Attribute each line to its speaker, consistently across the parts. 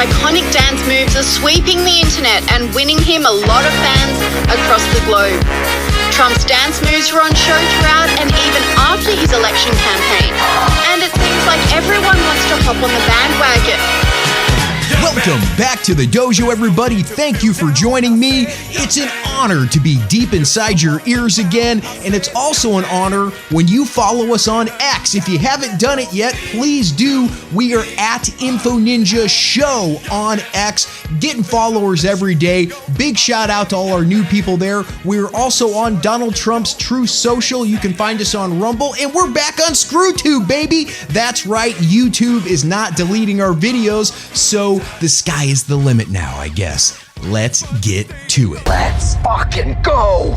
Speaker 1: iconic dance moves are sweeping the internet and winning him a lot of fans across the globe. Trump's dance moves were on show throughout and even after his election campaign. And it seems like everyone wants to hop on the bandwagon.
Speaker 2: Welcome back to the dojo, everybody. Thank you for joining me. It's an honor to be deep inside your ears again, and it's also an honor when you follow us on X. If you haven't done it yet, please do. We are at Info Ninja Show on X, getting followers every day. Big shout out to all our new people there. We're also on Donald Trump's True Social. You can find us on Rumble, and we're back on ScrewTube, baby. That's right, YouTube is not deleting our videos, so the sky is the limit now, I guess. Let's get to it.
Speaker 3: Let's fucking go.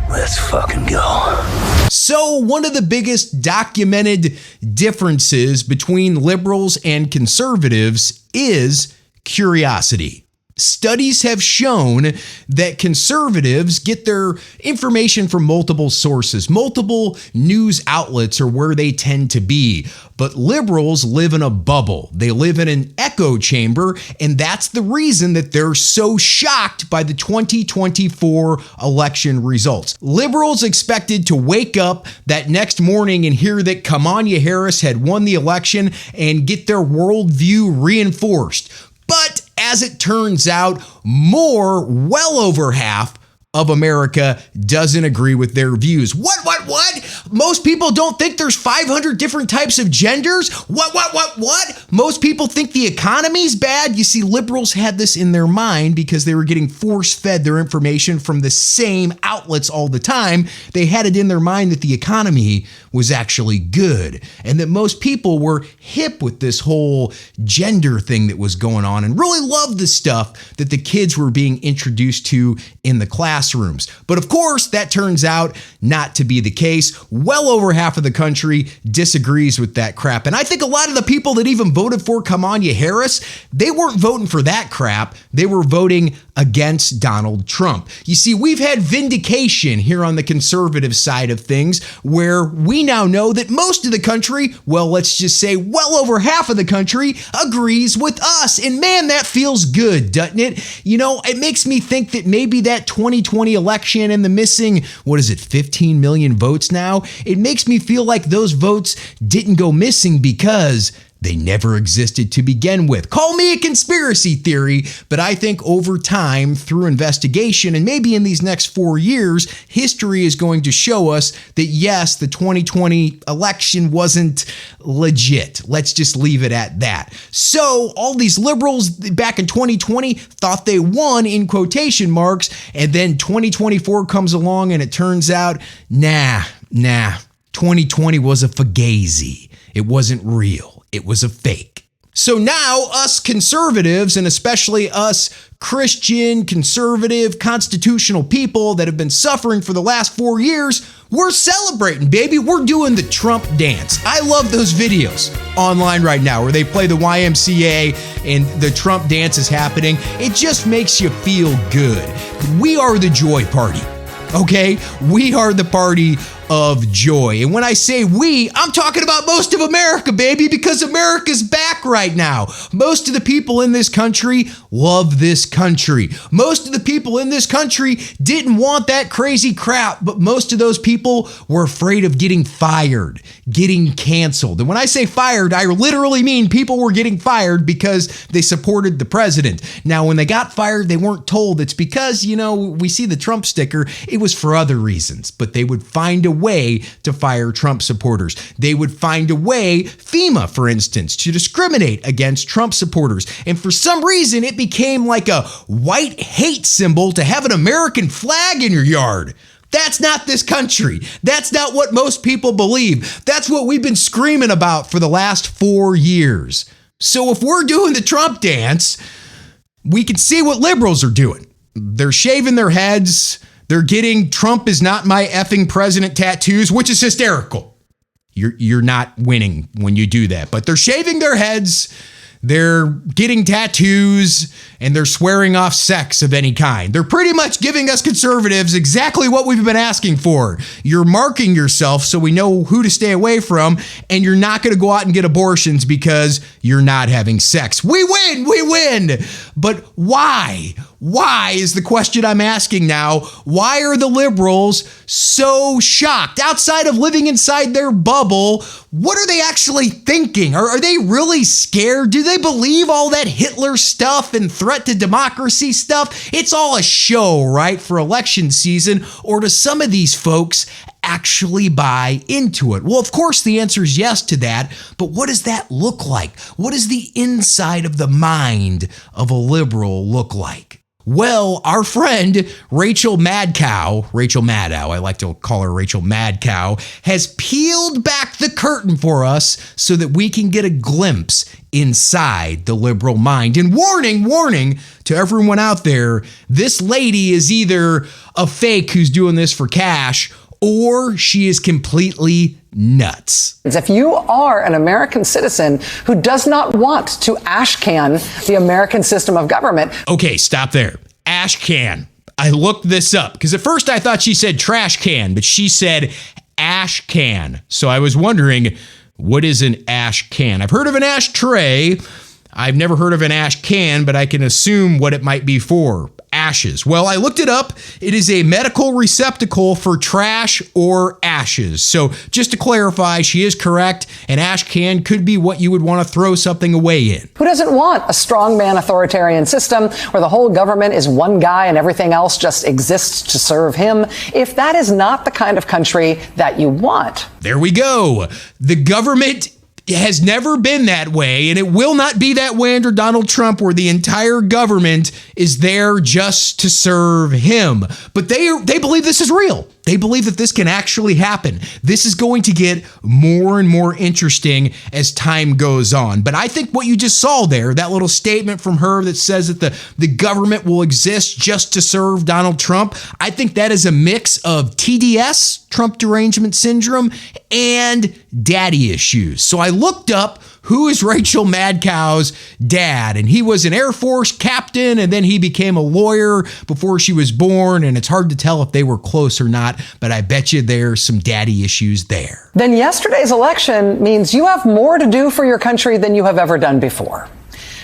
Speaker 3: Let's fucking go.
Speaker 2: So, one of the biggest documented differences between liberals and conservatives is curiosity. Studies have shown that conservatives get their information from multiple sources. Multiple news outlets are where they tend to be. But liberals live in a bubble. They live in an echo chamber, and that's the reason that they're so shocked by the 2024 election results. Liberals expected to wake up that next morning and hear that Kamala Harris had won the election and get their worldview reinforced. But as it turns out, well over half of America doesn't agree with their views. What? Most people don't think there's 500 different types of genders? What? Most people think the economy's bad? You see, liberals had this in their mind because they were getting force-fed their information from the same outlets all the time. They had it in their mind that the economy was actually good and that most people were hip with this whole gender thing that was going on and really loved the stuff that the kids were being introduced to in the classrooms. But of course, that turns out not to be the case. Well over half of the country disagrees with that crap. And I think a lot of the people that even voted for Kamala Harris, they weren't voting for that crap. They were voting against Donald Trump. You see, we've had vindication here on the conservative side of things where we now know that most of the country, well, let's just say well over half of the country agrees with us. And man, that feels good, doesn't it? You know, it makes me think that maybe that 2020 election and the missing, 15 million votes now? It makes me feel like those votes didn't go missing because they never existed to begin with. Call me a conspiracy theory, but I think over time, through investigation, and maybe in these next 4 years, history is going to show us that yes, the 2020 election wasn't legit. Let's just leave it at that. So all these liberals back in 2020 thought they won in quotation marks, and then 2024 comes along and it turns out, nah, 2020 was a fugazi. It wasn't real. It was a fake. So now us conservatives, and especially us Christian, conservative, constitutional people that have been suffering for the last 4 years, we're celebrating, baby. We're doing the Trump dance. I love those videos online right now where they play the YMCA and the Trump dance is happening. It just makes you feel good. We are the joy party. Okay? We are the party of joy. And when I say we, I'm talking about most of America, baby, because America's back right now. Most of the people in this country love this country. Most of the people in this country didn't want that crazy crap, but most of those people were afraid of getting fired, getting canceled. And when I say fired, I literally mean people were getting fired because they supported the president. Now, when they got fired, they weren't told it's because, we see the Trump sticker. It was for other reasons, but they would find a way to fire Trump supporters. They would find a way, FEMA, for instance, to discriminate against Trump supporters. And for some reason, it became like a white hate symbol to have an American flag in your yard. That's not this country. That's not what most people believe. That's what we've been screaming about for the last 4 years. So if we're doing the Trump dance, we can see what liberals are doing. They're shaving their heads. They're getting Trump is not my effing president tattoos, which is hysterical. You're not winning when you do that. But they're shaving their heads. they're getting tattoos, and they're swearing off sex of any kind. They're pretty much giving us conservatives exactly what we've been asking for. You're marking yourself so we know who to stay away from, and you're not going to go out and get abortions because you're not having sex. We win, we win. But why? Why is the question I'm asking now. Why are the liberals so shocked? Outside of living inside their bubble, what are they actually thinking? Are they really scared? Do they believe all that Hitler stuff and threat to democracy stuff? It's all a show, right, for election season? Or do some of these folks actually buy into it? Well, of course, the answer is yes to that. But what does that look like? What does the inside of the mind of a liberal look like? Well, our friend Rachel Maddow, I like to call her Rachel Maddow, has peeled back the curtain for us so that we can get a glimpse inside the liberal mind. And warning to everyone out there, this lady is either a fake who's doing this for cash, or she is completely nuts.
Speaker 4: If you are an American citizen who does not want to ashcan the American system of government.
Speaker 2: Okay, stop there. Ashcan. I looked this up because at first I thought she said trash can, but she said ash can. So I was wondering, what is an ash can? I've heard of an ashtray. I've never heard of an ash can, but I can assume what it might be for. Ashes. Well, I looked it up. It is a medical receptacle for trash or ashes. So just to clarify, she is correct. An ash can could be what you would want to throw something away in.
Speaker 4: Who doesn't want a strongman authoritarian system where the whole government is one guy and everything else just exists to serve him? If that is not the kind of country that you want.
Speaker 2: There we go. The government has never been that way, and it will not be that way under Donald Trump, where the entire government is there just to serve him. But they believe this is real. They believe that this can actually happen. This is going to get more and more interesting as time goes on. But I think what you just saw there, that little statement from her that says that the government will exist just to serve Donald Trump, I think that is a mix of TDS, Trump derangement syndrome, and daddy issues. So I looked up who is Rachel Maddow's dad, and he was an Air Force captain, and then he became a lawyer before she was born, and it's hard to tell if they were close or not, but I bet you there's some daddy issues there.
Speaker 4: Then yesterday's election means you have more to do for your country than you have ever done before,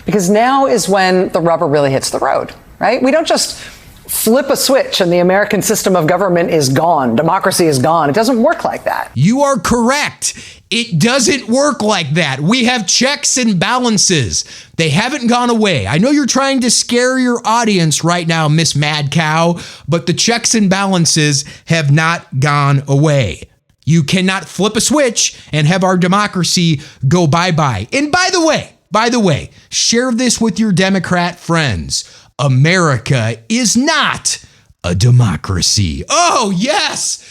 Speaker 4: because now is when the rubber really hits the road, right? We don't just flip a switch and the American system of government is gone. Democracy is gone. It doesn't work like that.
Speaker 2: You are correct. It doesn't work like that. We have checks and balances. They haven't gone away. I know you're trying to scare your audience right now, Miss Maddow, but the checks and balances have not gone away. You cannot flip a switch and have our democracy go bye-bye. And by the way, share this with your Democrat friends. America is not a democracy. Oh, yes,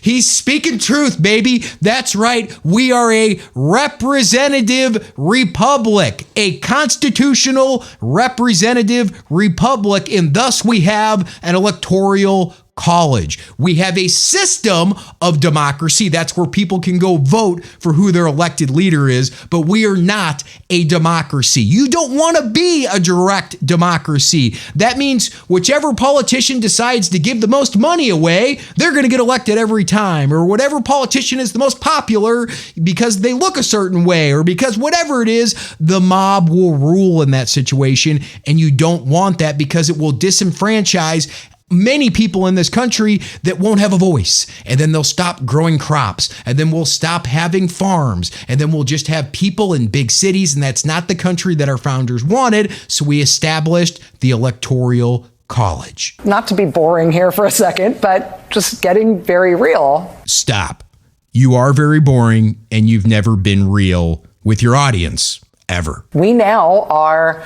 Speaker 2: he's speaking truth, baby. That's right. We are a representative republic, a constitutional representative republic, and thus we have an electoral college. We have a system of democracy. That's where people can go vote for who their elected leader is, but we are not a democracy. You don't want to be a direct democracy. That means whichever politician decides to give the most money away, they're going to get elected every time, or whatever politician is the most popular because they look a certain way, or because whatever it is, the mob will rule in that situation, and you don't want that because it will disenfranchise many people in this country that won't have a voice, and then they'll stop growing crops, and then we'll stop having farms, and then we'll just have people in big cities, and that's not the country that our founders wanted, so we established the Electoral College.
Speaker 4: Not to be boring here for a second, but just getting very real.
Speaker 2: Stop. You are very boring, and you've never been real with your audience, ever.
Speaker 4: We now are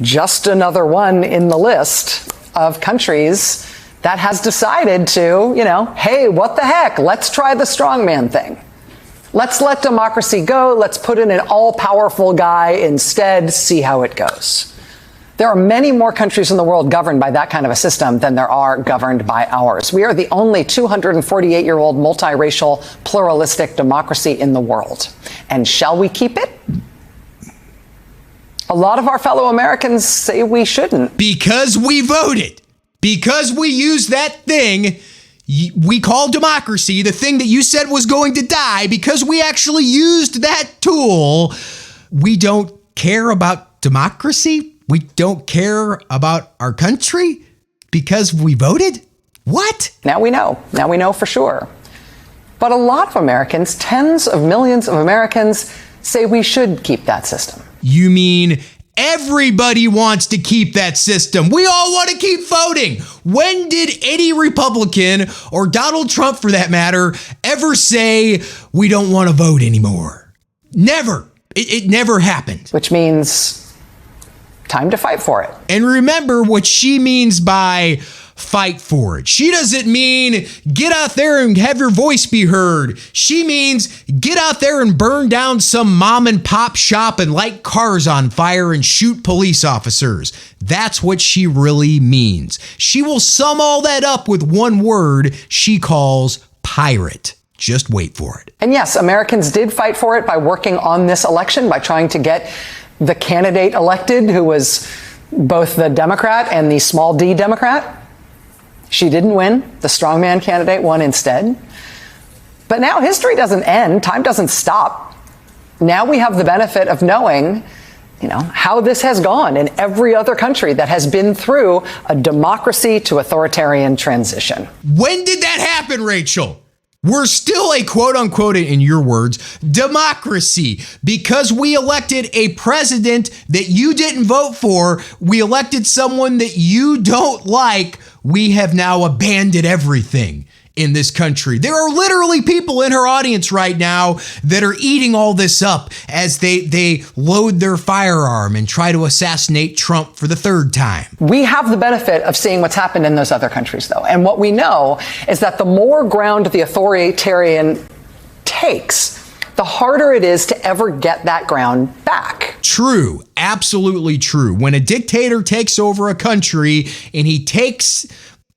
Speaker 4: just another one in the list of countries that has decided to, hey, what the heck? Let's try the strongman thing. Let's let democracy go. Let's put in an all-powerful guy instead, see how it goes. There are many more countries in the world governed by that kind of a system than there are governed by ours. We are the only 248-year-old multiracial, pluralistic democracy in the world. And shall we keep it? A lot of our fellow Americans say we shouldn't.
Speaker 2: Because we voted. Because we used that thing we call democracy, the thing that you said was going to die, because we actually used that tool. We don't care about democracy? We don't care about our country because we voted? What?
Speaker 4: Now we know. Now we know for sure. But a lot of Americans, tens of millions of Americans, say we should keep that system.
Speaker 2: You mean everybody wants to keep that system? We all want to keep voting. When did any Republican, or Donald Trump for that matter, ever say we don't want to vote anymore? Never. It never happened.
Speaker 4: Which means time to fight for it.
Speaker 2: And remember what she means by fight for it. She doesn't mean get out there and have your voice be heard. She means get out there and burn down some mom and pop shop and light cars on fire and shoot police officers. That's what she really means. She will sum all that up with one word she calls pirate. Just wait for it.
Speaker 4: And yes, Americans did fight for it by working on this election, by trying to get the candidate elected who was both the Democrat and the small d Democrat. She didn't win. The strongman candidate won instead. But now history doesn't end. Time doesn't stop. Now we have the benefit of knowing, how this has gone in every other country that has been through a democracy to authoritarian transition.
Speaker 2: When did that happen, Rachel? We're still a quote unquote, in your words, democracy because we elected a president that you didn't vote for. We elected someone that you don't like. We have now abandoned everything in this country. There are literally people in her audience right now that are eating all this up as they load their firearm and try to assassinate Trump for the third time.
Speaker 4: We have the benefit of seeing what's happened in those other countries, though. And what we know is that the more ground the authoritarian takes, the harder it is to ever get that ground back.
Speaker 2: True. Absolutely true. When a dictator takes over a country and he takes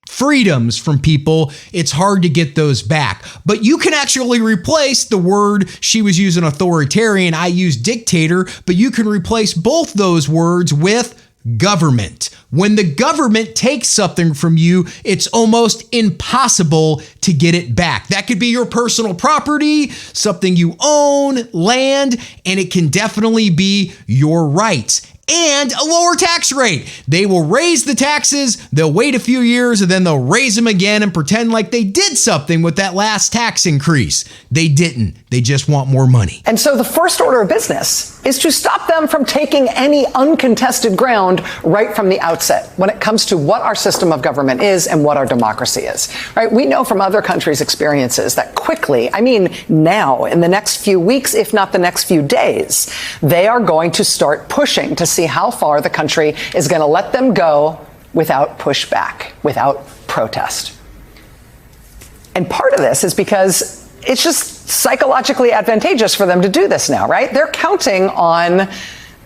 Speaker 2: freedoms from people, it's hard to get those back. But you can actually replace the word she was using, authoritarian. I use dictator, but you can replace both those words with government. When the government takes something from you, it's almost impossible to get it back. That could be your personal property, something you own, land, and it can definitely be your rights. And a lower tax rate. They will raise the taxes, they'll wait a few years, and then they'll raise them again and pretend like they did something with that last tax increase. They didn't. They just want more money.
Speaker 4: And so the first order of business is to stop them from taking any uncontested ground right from the outset when it comes to what our system of government is and what our democracy is. Right? We know from other countries' experiences that quickly, now, in the next few weeks, if not the next few days, they are going to start pushing to see how far the country is going to let them go without pushback, without protest. And part of this is because it's just psychologically advantageous for them to do this now, right? They're counting on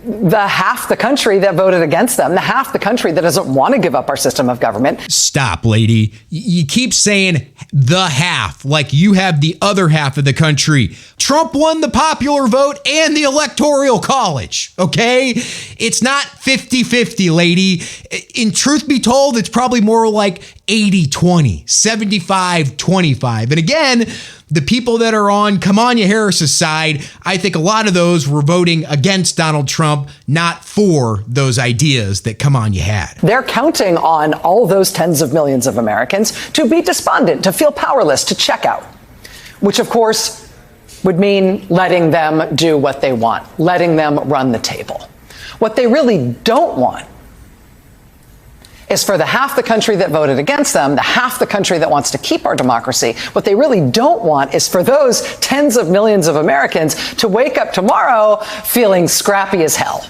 Speaker 4: the half the country that voted against them, the half the country that doesn't want to give up our system of government.
Speaker 2: Stop, lady. You keep saying the half, like you have the other half of the country. Trump won the popular vote and the electoral college, okay? It's not 50-50, lady. In truth be told, it's probably more like 80-20, 75-25. And again, the people that are on Kamala Harris's side, I think a lot of those were voting against Donald Trump, not for those ideas that Kamala had.
Speaker 4: They're counting on all those tens of millions of Americans to be despondent, to feel powerless, to check out, which of course would mean letting them do what they want, letting them run the table. What they really don't want is for the half the country that voted against them, the half the country that wants to keep our democracy. What they really don't want is for those tens of millions of Americans to wake up tomorrow feeling scrappy as hell.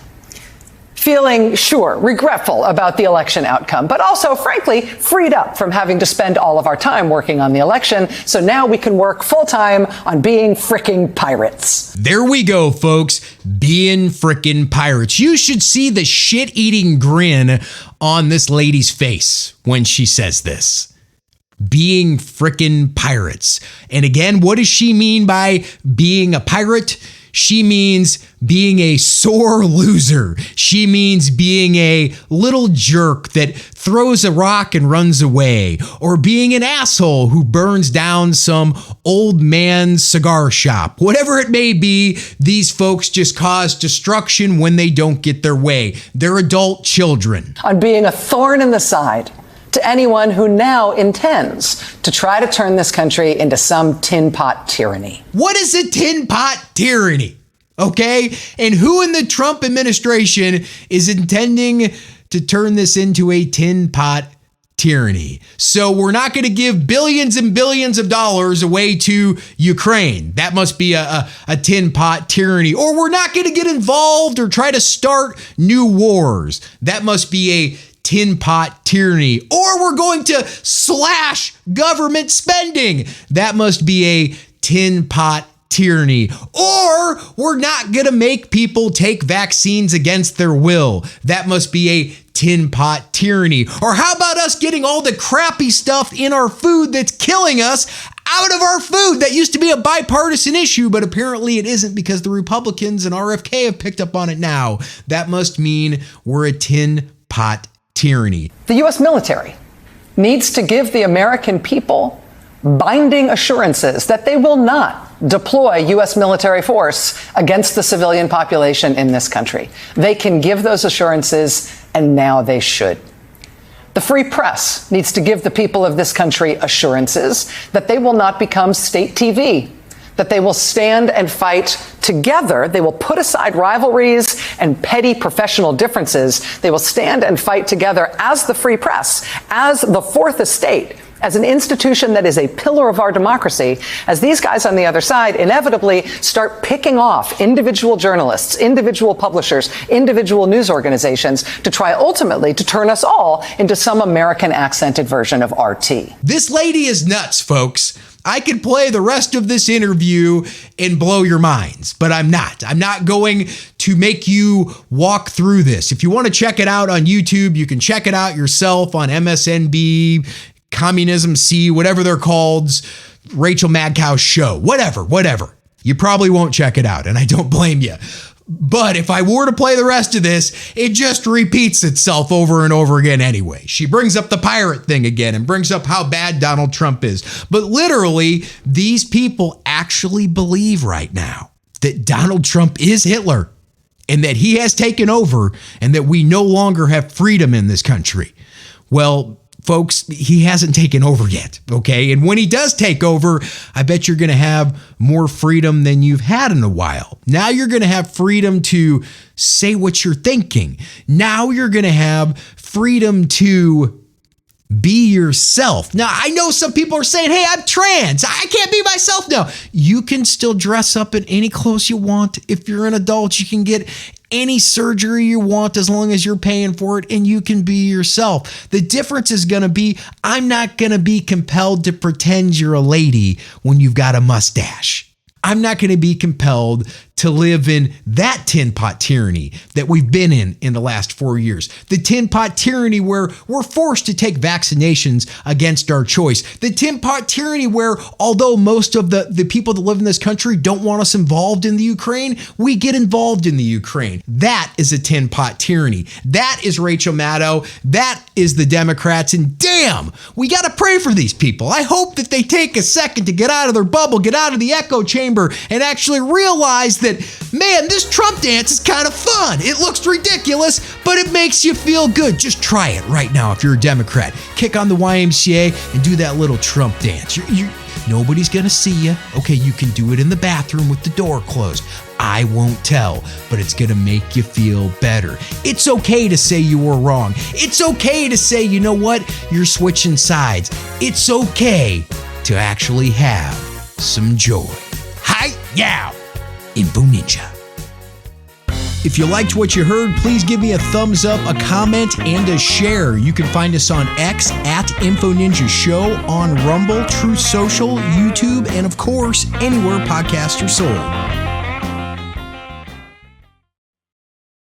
Speaker 4: Feeling, sure, regretful about the election outcome, but also, frankly, freed up from having to spend all of our time working on the election. So now we can work full time on being frickin' pirates.
Speaker 2: There we go, folks. Being frickin' pirates. You should see the shit-eating grin on this lady's face when she says this. Being frickin' pirates. And again, what does she mean by being a pirate? She means being a sore loser. She means being a little jerk that throws a rock and runs away, or being an asshole who burns down some old man's cigar shop. Whatever it may be, these folks just cause destruction when they don't get their way. They're adult children.
Speaker 4: On being a thorn in the side to anyone who now intends to try to turn this country into some tin pot tyranny.
Speaker 2: What is a tin pot tyranny? Okay? And who in the Trump administration is intending to turn this into a tin pot tyranny? So we're not going to give billions and billions of dollars away to Ukraine. That must be a tin pot tyranny. Or we're not going to get involved or try to start new wars. That must be a tin pot tyranny. Or we're going to slash government spending. That must be a tin pot tyranny. Or we're not going to make people take vaccines against their will. That must be a tin pot tyranny. Or how about us getting all the crappy stuff in our food that's killing us out of our food? That used to be a bipartisan issue, but apparently it isn't because the Republicans and RFK have picked up on it now. That must mean we're a tin pot tyranny.
Speaker 4: The U.S. military needs to give the American people binding assurances that they will not deploy U.S. military force against the civilian population in this country. They can give those assurances, and now they should. The free press needs to give the people of this country assurances that they will not become state TV, that they will stand and fight together. They will put aside rivalries and petty professional differences. They will stand and fight together as the free press, as the fourth estate, as an institution that is a pillar of our democracy, as these guys on the other side inevitably start picking off individual journalists, individual publishers, individual news organizations to try ultimately to turn us all into some American accented version of RT.
Speaker 2: This lady is nuts, folks. I could play the rest of this interview and blow your minds, but I'm not. I'm not going to make you walk through this. If you want to check it out on YouTube, you can check it out yourself on MSNB, Communism C, whatever they're called, Rachel Madcow's show, whatever. You probably won't check it out, and I don't blame you. But if I were to play the rest of this, it just repeats itself over and over again anyway. She brings up the pirate thing again and brings up how bad Donald Trump is. But literally, these people actually believe right now that Donald Trump is Hitler and that he has taken over and that we no longer have freedom in this country. Well, folks, he hasn't taken over yet, okay? And when he does take over, I bet you're going to have more freedom than you've had in a while. Now you're going to have freedom to say what you're thinking. Now you're going to have freedom to be yourself. Now, I know some people are saying, hey, I'm trans. I can't be myself now. You can still dress up in any clothes you want. If you're an adult, you can get any surgery you want as long as you're paying for it, and you can be yourself. The difference is going to be, I'm not going to be compelled to pretend you're a lady when you've got a mustache. I'm not going to be compelled to live in that tin pot tyranny that we've been in the last 4 years. The tin pot tyranny where we're forced to take vaccinations against our choice. The tin pot tyranny where, although most of the people that live in this country don't want us involved in the Ukraine, we get involved in the Ukraine. That is a tin pot tyranny. That is Rachel Maddow. That is the Democrats. And damn, we got to pray for these people. I hope that they take a second to get out of their bubble, get out of the echo chamber, and actually realize that, man, this Trump dance is kind of fun. It looks ridiculous, but it makes you feel good. Just try it right now if you're a Democrat. Kick on the YMCA and do that little Trump dance. Nobody's going to see you. Okay, you can do it in the bathroom with the door closed. I won't tell, but it's going to make you feel better. It's okay to say you were wrong. It's okay to say, you know what, you're switching sides. It's okay to actually have some joy. Hi-yow! Info Ninja. If you liked what you heard, please give me a thumbs up, a comment, and a share. You can find us on X at Info Ninja Show, on Rumble, Truth Social, YouTube, and of course, anywhere podcasts are sold.